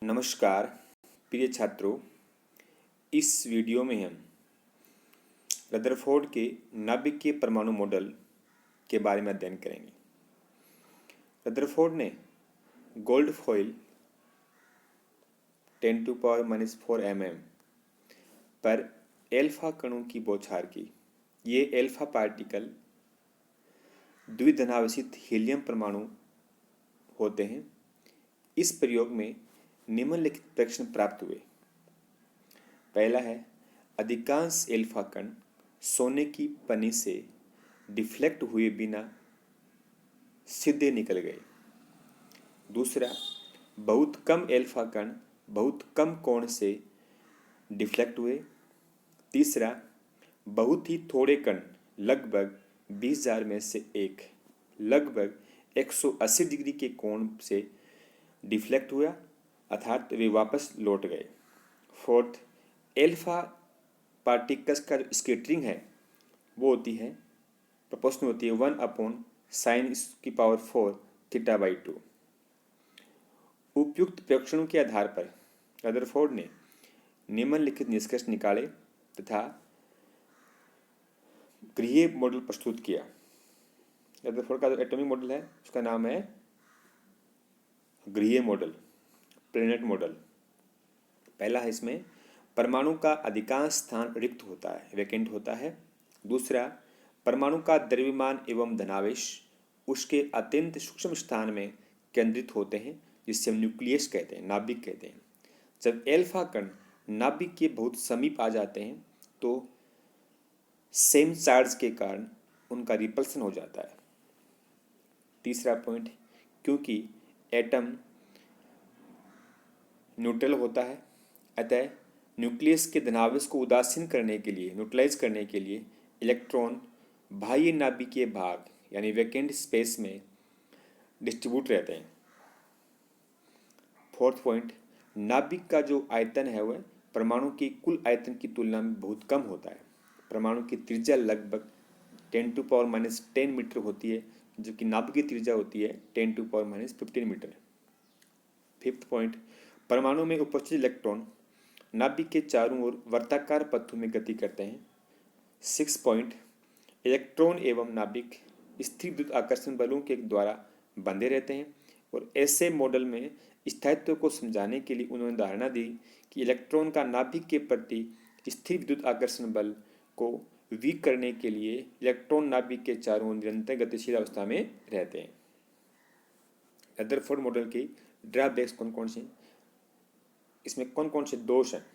नमस्कार प्रिय छात्रों, इस वीडियो में हम रदरफोर्ड के नाभिकीय परमाणु मॉडल के बारे में अध्ययन करेंगे। रदरफोर्ड ने गोल्ड फॉइल 10⁻⁻⁴ mm पर एल्फा कणों की बौछार की। ये एल्फा पार्टिकल द्विधनावेशित हीलियम परमाणु होते हैं। इस प्रयोग में निम्नलिखित प्रश्न प्राप्त हुए। पहला है, अधिकांश एल्फा कण सोने की पनी से डिफ्लेक्ट हुए बिना सीधे निकल गए। दूसरा, बहुत कम एल्फा कण बहुत कम कोण से डिफ्लेक्ट हुए। तीसरा, बहुत ही थोड़े कण लगभग 20,000 में से एक लगभग 180 डिग्री के कोण से डिफ्लेक्ट हुआ, अर्थात वे वापस लौट गए। फोर्थ, एल्फा पार्टिकल्स का जो स्केटरिंग है वो होती है प्रोपोर्शनल होती है 1/sin⁴ θ/2। उपयुक्त प्रेक्षणों के आधार पर रदरफोर्ड ने निम्नलिखित निष्कर्ष निकाले तथा गृहीय मॉडल प्रस्तुत किया। रदरफोर्ड का जो एटॉमिक मॉडल है उसका नाम है गृहीय मॉडल, प्लेनेट मॉडल। पहला है, इसमें परमाणु का अधिकांश स्थान रिक्त होता है, वैकेंट होता है। दूसरा, परमाणु का द्रव्यमान एवं धनावेश उसके अत्यंत सूक्ष्म स्थान में केंद्रित होते हैं, जिससे हम न्यूक्लियस कहते हैं, नाभिक कहते हैं। जब एल्फा कण नाभिक के बहुत समीप आ जाते हैं तो सेम चार्ज के कारण उनका रिपल्सन हो जाता है। तीसरा पॉइंट, क्योंकि एटम न्यूट्रल होता है, अतः न्यूक्लियस के धनावेश को उदासीन करने के लिए, न्यूट्रलाइज करने के लिए इलेक्ट्रॉन बाह्य नाभिकीय भाग यानी वैकेंट स्पेस में डिस्ट्रीब्यूट रहते हैं। फोर्थ पॉइंट, नाभिक का जो आयतन है वह परमाणु की कुल आयतन की तुलना में बहुत कम होता है। परमाणु की त्रिज्या लगभग 10⁻⁻10 मीटर होती है, जबकि नाभिक की त्रिज्या होती है 10⁻⁻15 मीटर। फिफ्थ पॉइंट, परमाणु में उपस्थित इलेक्ट्रॉन नाभिक के चारों ओर वर्ताकार पथों में गति करते हैं। 6 पॉइंट, इलेक्ट्रॉन एवं नाभिक स्थिर विद्युत आकर्षण बलों के द्वारा बंधे रहते हैं। और ऐसे मॉडल में स्थायित्व को समझाने के लिए उन्होंने धारणा दी कि इलेक्ट्रॉन का नाभिक के प्रति स्थिर विद्युत आकर्षण बल को वीक करने के लिए इलेक्ट्रॉन नाभिक के चारों ओर निरंतर गतिशील अवस्था में रहते हैं। रदरफोर्ड मॉडल की ड्रॉबैक्स कौन कौन से, इसमें कौन कौन से दोष हैं?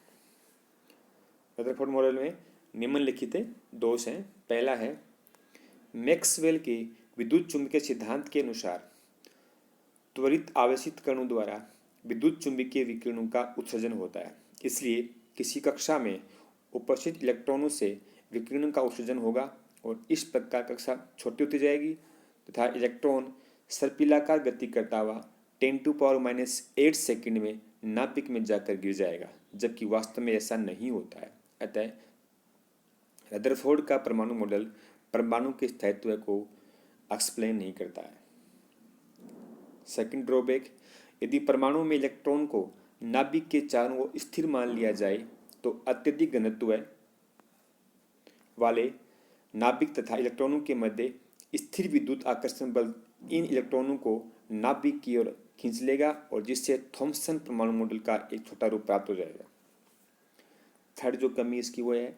रदरफोर्ड मॉडल में निम्नलिखित दोष हैं। पहला है, मैक्सवेल के विद्युत चुंबकीय सिद्धांत के अनुसार त्वरित आवेशित कणों द्वारा विद्युत चुंबकीय विकिरणों का उत्सर्जन होता है। इसलिए किसी कक्षा में उपस्थित इलेक्ट्रॉनों से विकिरण का उत्सर्जन होगा और इस प्रकार कक्षा छोटी होती जाएगी तथा इलेक्ट्रॉन सर्पिलाकार गति करता हुआ 10⁻⁸ सेकंड में नाभिक में जाकर गिर जाएगा, जबकि वास्तव में ऐसा नहीं होता है। अतः रदरफोर्ड का परमाणु मॉडल परमाणु के स्थायित्व को एक्सप्लेन नहीं करता है। सेकंड ड्रॉबैक, यदि परमाणु में इलेक्ट्रॉन को नाभिक के चारों ओर स्थिर मान लिया जाए तो अत्यधिक घनत्व वाले नाभिक तथा इलेक्ट्रॉनों के मध्य स्थिर विद्युत आकर्षण बल इन इलेक्ट्रॉनों को नाभिक की ओर खींच लेगा और जिससे थॉम्सन परमाणु मॉडल का एक छोटा रूप प्राप्त हो जाएगा। थर्ड जो कमी इसकी वो है,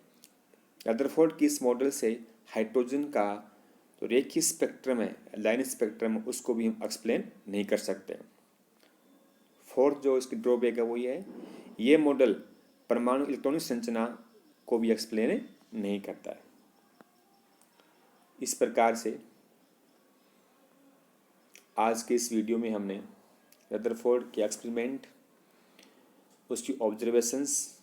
रदरफोर्ड की इस मॉडल से हाइड्रोजन का तो रेखीय स्पेक्ट्रम है, लाइन स्पेक्ट्रम, उसको भी हम एक्सप्लेन नहीं कर सकते। फोर्थ जो इसकी ड्रॉबैक है वो ये है, ये मॉडल परमाणु इलेक्ट्रॉनिक संरचना को भी एक्सप्लेन नहीं करता है। इस प्रकार से आज के इस वीडियो में हमने रदरफोर्ड के एक्सपेरिमेंट, उसकी ऑब्जर्वेशंस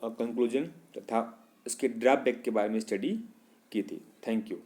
और कंक्लूजन तथा इसके ड्रॉबैक के बारे में स्टडी की थी। Thank you.